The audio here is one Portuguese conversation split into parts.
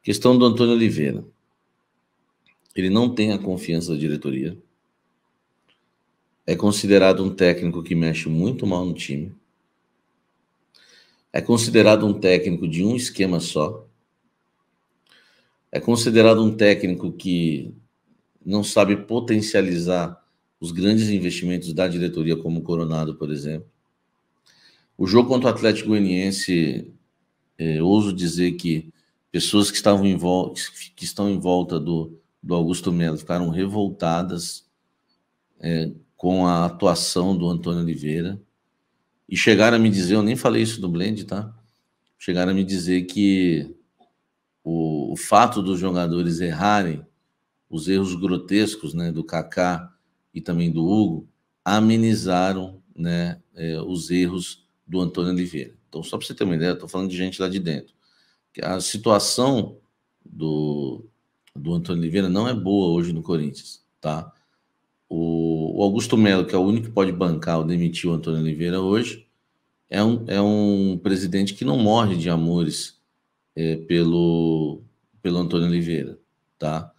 Questão do Antônio Oliveira. Ele não tem a confiança da diretoria. É considerado um técnico que mexe muito mal no time. É considerado um técnico de um esquema só. É considerado um técnico que não sabe potencializar os grandes investimentos da diretoria, como o Coronado, por exemplo. O jogo contra o Atlético Goianiense, ouso dizer que pessoas que estão em volta do Augusto Melo ficaram revoltadas com a atuação do Antônio Oliveira e chegaram a me dizer, eu nem falei isso do Blend, tá? Chegaram a me dizer que o fato dos jogadores errarem, os erros grotescos, né, do Kaká e também do Hugo, amenizaram, né, os erros do Antônio Oliveira. Então, só para você ter uma ideia, estou falando de gente lá de dentro. A situação do Antônio Oliveira não é boa hoje no Corinthians, tá? O Augusto Melo, que é o único que pode bancar ou demitir o Antônio Oliveira hoje, é um presidente que não morre de amores pelo Antônio Oliveira, tá?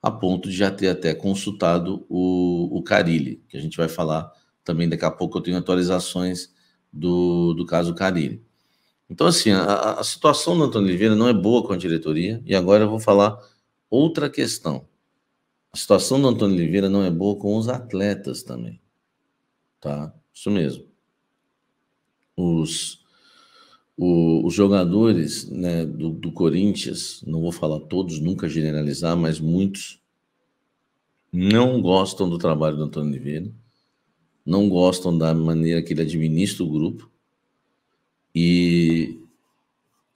A ponto de já ter até consultado o Carille, que a gente vai falar também daqui a pouco. Eu tenho atualizações do caso Carille. Então, assim, a situação do Antônio Oliveira não é boa com a diretoria, e agora eu vou falar outra questão. A situação do Antônio Oliveira não é boa com os atletas também, tá? Isso mesmo. Os jogadores, né, do Corinthians, não vou falar todos, nunca generalizar, mas muitos não gostam do trabalho do Antônio Oliveira, não gostam da maneira que ele administra o grupo e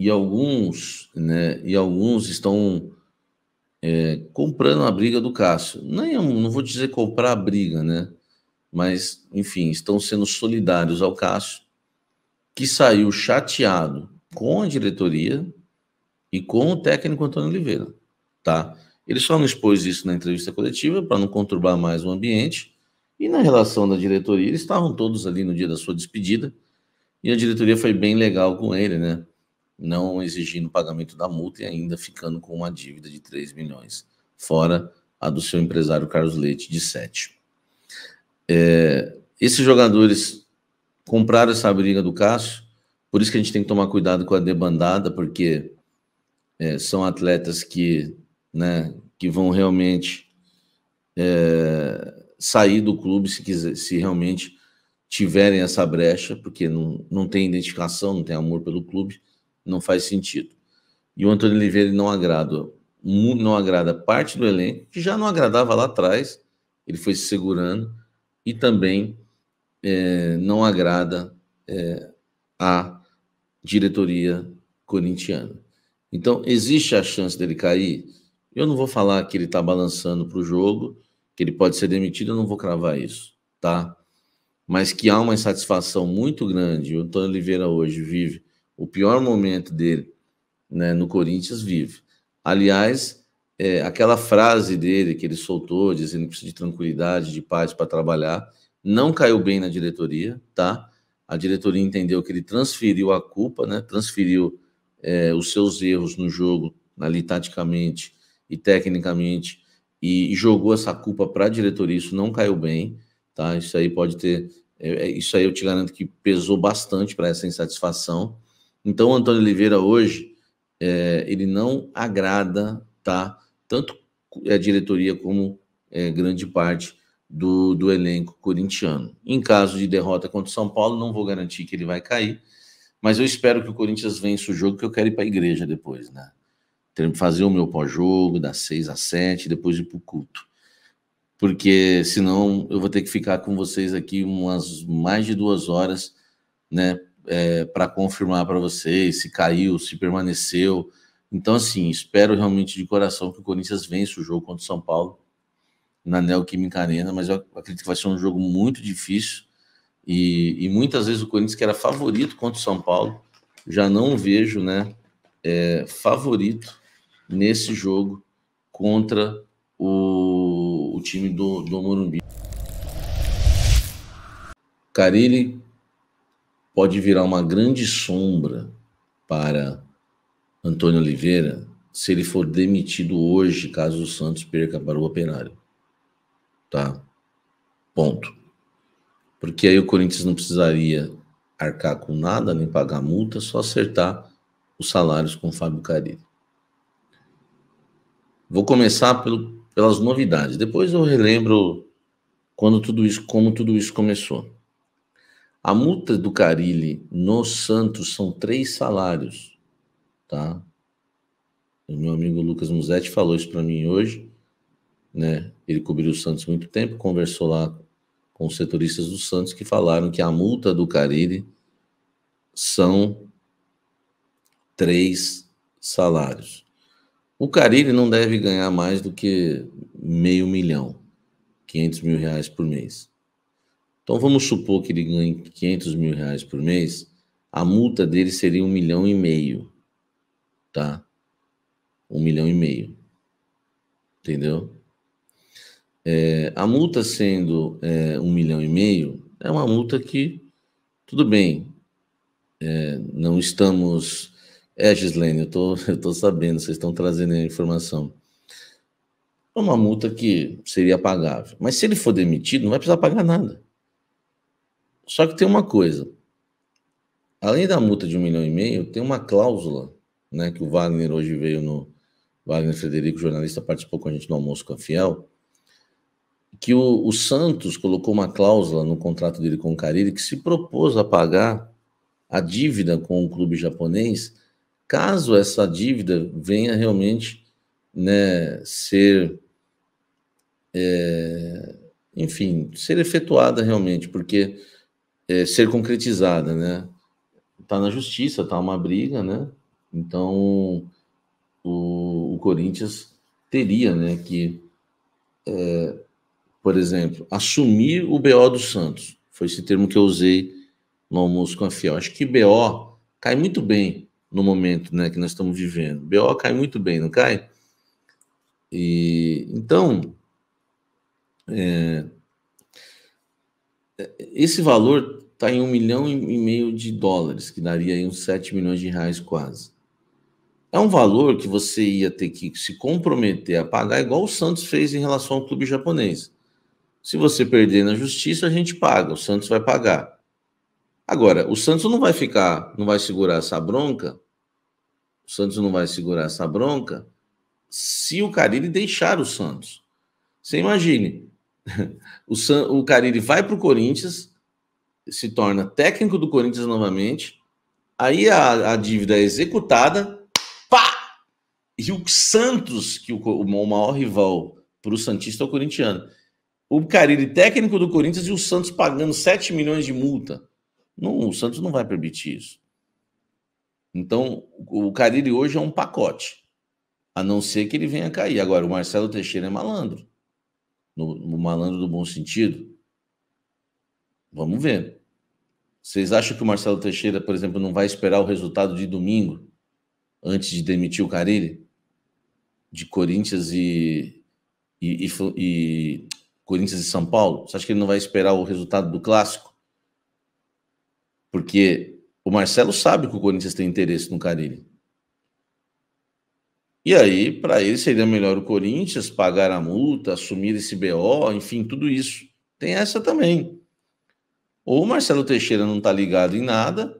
alguns, né, estão comprando a briga do Cássio. Não vou dizer comprar a briga, né? Mas, enfim, estão sendo solidários ao Cássio, que saiu chateado com a diretoria e com o técnico Antônio Oliveira, tá? Ele só não expôs isso na entrevista coletiva para não conturbar mais o ambiente, e na relação da diretoria, eles estavam todos ali no dia da sua despedida, e a diretoria foi bem legal com ele, né? Não exigindo o pagamento da multa e ainda ficando com uma dívida de 3 milhões, fora a do seu empresário Carlos Leite, de 7. Esses jogadores compraram essa briga do Cássio, por isso que a gente tem que tomar cuidado com a debandada, porque são atletas que, né, que vão realmente sair do clube se realmente tiverem essa brecha, porque não tem identificação, não tem amor pelo clube, não faz sentido. E o Antônio Oliveira não agrada parte do elenco, que já não agradava lá atrás, ele foi se segurando, e também não agrada a diretoria corintiana. Então, existe a chance dele cair? Eu não vou falar que ele está balançando para o jogo, que ele pode ser demitido, eu não vou cravar isso, tá? Mas que há uma insatisfação muito grande. O Antônio Oliveira hoje vive o pior momento dele, né, no Corinthians, vive. Aliás, aquela frase dele que ele soltou, dizendo que precisa de tranquilidade, de paz para trabalhar, não caiu bem na diretoria, tá? A diretoria entendeu que ele transferiu a culpa, né? Transferiu os seus erros no jogo, ali taticamente e tecnicamente, e jogou essa culpa para a diretoria. Isso não caiu bem, tá? Isso aí pode ter... isso aí eu te garanto que pesou bastante para essa insatisfação. Então, o Antônio Oliveira hoje, ele não agrada, tá? Tanto a diretoria como grande parte do elenco corintiano. Em caso de derrota contra o São Paulo, não vou garantir que ele vai cair, mas eu espero que o Corinthians vença o jogo, que eu quero ir para a igreja depois, né? Tenho que fazer o meu pós-jogo, das 6 às 7, depois ir para o culto. Porque senão eu vou ter que ficar com vocês aqui umas mais de 2 horas, né? Para confirmar para vocês se caiu, se permaneceu. Então, assim, espero realmente de coração que o Corinthians vença o jogo contra o São Paulo na Neoquímica Arena, mas eu acredito que vai ser um jogo muito difícil e muitas vezes o Corinthians, que era favorito contra o São Paulo, já não vejo, né, favorito nesse jogo contra o time do Morumbi. Carille pode virar uma grande sombra para Antônio Oliveira se ele for demitido hoje, caso o Santos perca para o Operário. Tá? Ponto. Porque aí o Corinthians não precisaria arcar com nada, nem pagar multa, só acertar os salários com o Fábio Carille. Vou começar pelas novidades. Depois eu relembro como tudo isso começou. A multa do Carille no Santos são 3 salários, tá? O meu amigo Lucas Musetti falou isso para mim hoje, né? Ele cobriu o Santos muito tempo, conversou lá com os setoristas do Santos que falaram que a multa do Carille são 3 salários. O Carille não deve ganhar mais do que R$500 mil, R$500 mil por mês. Então vamos supor que ele ganhe R$500 mil por mês, a multa dele seria R$1,5 milhão, tá? R$1,5 milhão, entendeu? A multa sendo R$1,5 milhão, é uma multa que, tudo bem, não estamos... Gislene, eu tô sabendo, vocês estão trazendo a informação. É uma multa que seria pagável. Mas se ele for demitido, não vai precisar pagar nada. Só que tem uma coisa. Além da multa de R$1,5 milhão, tem uma cláusula, né, que o Wagner hoje veio no... Wagner Frederico, jornalista, participou com a gente no Almoço com a Fiel, que o Santos colocou uma cláusula no contrato dele com o Carille que se propôs a pagar a dívida com o clube japonês, caso essa dívida venha realmente, né, ser, enfim, ser efetuada realmente, porque ser concretizada, né? Tá na justiça, tá uma briga, né? Então o Corinthians teria, né, que, por exemplo, assumir o BO do Santos. Foi esse termo que eu usei no Almoço com a Fiel. Acho que BO cai muito bem no momento, né, que nós estamos vivendo. BO cai muito bem, não cai? E então esse valor está em US$ 1,5 milhão, que daria aí uns R$7 milhões quase. É um valor que você ia ter que se comprometer a pagar, igual o Santos fez em relação ao clube japonês. Se você perder na justiça, a gente paga, o Santos vai pagar. Agora, o Santos não vai segurar essa bronca, o Santos não vai segurar essa bronca se o Carille deixar o Santos. Você imagine, o Carille vai para o Corinthians, se torna técnico do Corinthians novamente, aí a dívida é executada, pá! E o Santos, que o maior rival para o Santista é o corintiano, o Carille técnico do Corinthians e o Santos pagando 7 milhões de multa. Não, o Santos não vai permitir isso. Então, o Carille hoje é um pacote, a não ser que ele venha cair. Agora, o Marcelo Teixeira é malandro, no malandro do bom sentido. Vamos ver. Vocês acham que o Marcelo Teixeira, por exemplo, não vai esperar o resultado de domingo antes de demitir o Carille? De Corinthians e Corinthians e São Paulo? Você acha que ele não vai esperar o resultado do clássico? Porque o Marcelo sabe que o Corinthians tem interesse no Carille. E aí, para ele, seria melhor o Corinthians pagar a multa, assumir esse BO, enfim, tudo isso. Tem essa também. Ou o Marcelo Teixeira não está ligado em nada,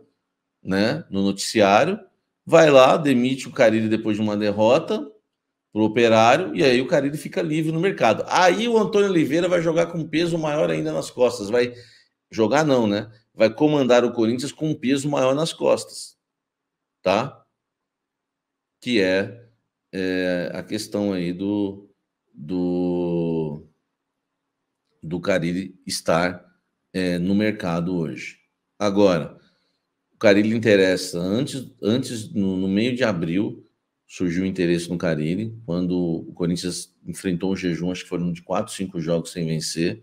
né, no noticiário, vai lá, demite o Carille depois de uma derrota para o Operário, e aí o Carille fica livre no mercado. Aí o Antônio Oliveira vai jogar com um peso maior ainda nas costas. Vai jogar não, né? Vai comandar o Corinthians com um peso maior nas costas, tá? Que é a questão aí do Carille estar no mercado hoje. Agora, o Carille interessa antes no meio de abril, surgiu o interesse no Carille, quando o Corinthians enfrentou um jejum, acho que foram de 4, 5 jogos sem vencer,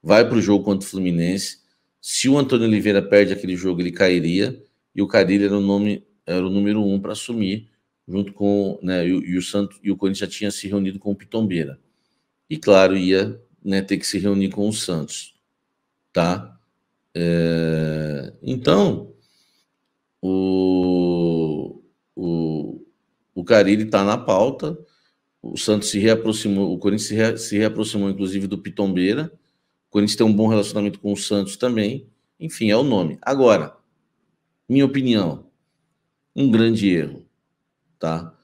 vai para o jogo contra o Fluminense. Se o Antônio Oliveira perde aquele jogo, ele cairia, e o Carille era o número 1 para assumir, junto com, né, e o Santos, e o Corinthians já tinha se reunido com o Pitombeira. E claro, ia, né, ter que se reunir com o Santos, tá? Então, o o Carille está na pauta, o Santos se reaproximou, o Corinthians se reaproximou, inclusive, do Pitombeira, o Corinthians tem um bom relacionamento com o Santos também, enfim, é o nome. Agora, minha opinião, um grande erro, tá?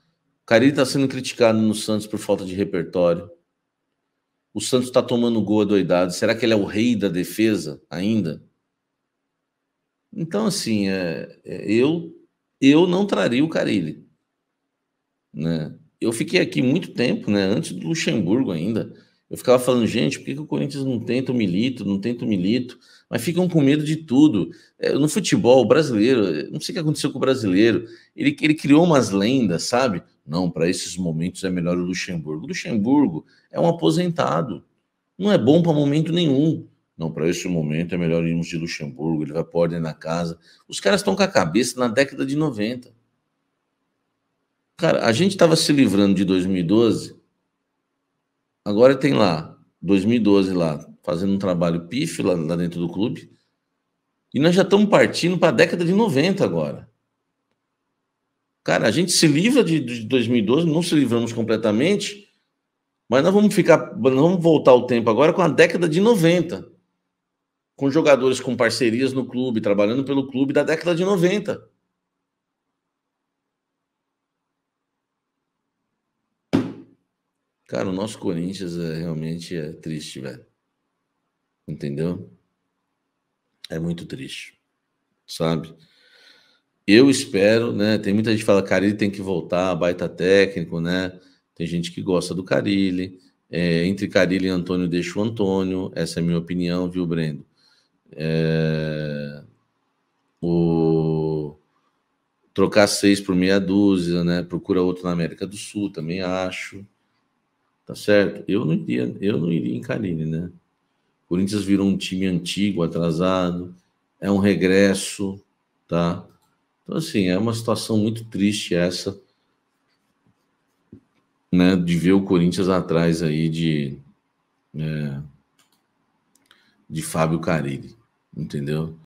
O Carille está sendo criticado no Santos por falta de repertório. O Santos está tomando gol adoidado. Será que ele é o rei da defesa ainda? Então, assim, eu não traria o Carille, né? Eu fiquei aqui muito tempo, né? Antes do Luxemburgo ainda. Eu ficava falando, gente, por que o Corinthians não tenta o Milito, não tenta o Milito? Mas ficam com medo de tudo. No futebol, o brasileiro, não sei o que aconteceu com o brasileiro, ele criou umas lendas, sabe? Não, para esses momentos é melhor o Luxemburgo. O Luxemburgo é um aposentado. Não é bom para momento nenhum. Não, para esse momento é melhor irmos de Luxemburgo, ele vai pôr ordem na casa. Os caras estão com a cabeça na década de 90. Cara, a gente estava se livrando de 2012, agora tem lá, 2012 lá, fazendo um trabalho pífio lá dentro do clube, e nós já estamos partindo para a década de 90 agora. Cara, a gente se livra de 2012, não se livramos completamente, mas nós vamos voltar o tempo agora com a década de 90, com jogadores com parcerias no clube, trabalhando pelo clube da década de 90. Cara, o nosso Corinthians realmente é triste, velho. Entendeu? É muito triste, sabe? Eu espero, né? Tem muita gente que fala que Carille tem que voltar, baita técnico, né? Tem gente que gosta do Carille. Entre Carille e Antônio, deixa o Antônio. Essa é a minha opinião, viu, Brendo? Trocar 6 por meia dúzia, né? Procura outro na América do Sul, também acho. Tá certo? Eu não iria em Carille, né? O Corinthians virou um time antigo, atrasado, é um regresso, tá? Então, assim, é uma situação muito triste essa, né? De ver o Corinthians atrás aí de Fábio Carille, entendeu?